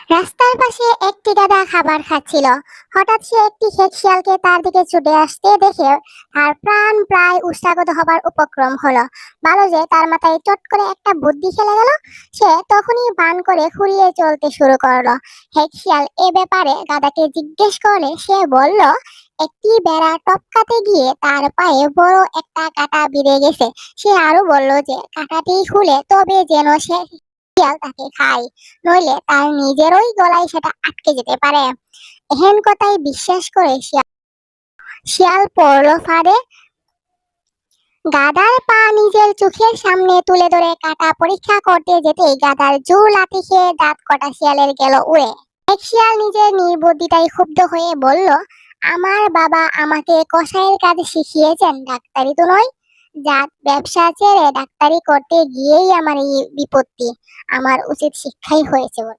রাস্তার পাশে একটি গাধা খাবার খাচ্ছিল। হঠাৎ সে একটি খেক শিয়ালকে তার দিকে ছুটে আসতে দেখে তার প্রাণ প্রায় উৎসাগত হবার উপক্রম হলো। ভালো যে তার মাথায় চট করে একটা বুদ্ধি খেলে গেল। সে তখনই বান করে খুঁড়িয়ে চলতে শুরু করলো। হেক শিয়াল এ ব্যাপারে গাধাকে জিজ্ঞেস করলে সে বলল, একটি বেড়া টপকাতে গিয়ে তার পায়ে বড় একটা কাঁটা বিঁধে গেছে। সে আরো বলল যে কাঁটাটি খুলে তবে যেন সে শিয়াল তাকে খায়, নইলে তার নিজেরই গলায় সেটা আটকে যেতে পারে। এহেন কথাই বিশ্বাস করে শিয়াল পড়ল ফাঁদে। গাধার পা নিজের চোখের সামনে তুলে ধরে কাটা পরীক্ষা করতে যেতেই গাধার জোর লাথি খেয়ে দাঁত কটা শিয়ালের গেল উড়ে। এক শিয়াল নিজের নির্বুদ্ধিতায় ক্ষুব্ধ হয়ে বলল, আমার বাবা আমাকে কসাইয়ের কাজ শিখিয়েছেন, ডাক্তারি তো নয়। জাত ব্যবসা ছেড়ে ডাক্তারি করতে গিয়েই আমার এই বিপত্তি। আমার উচিত শিক্ষাই হয়েছে বটে।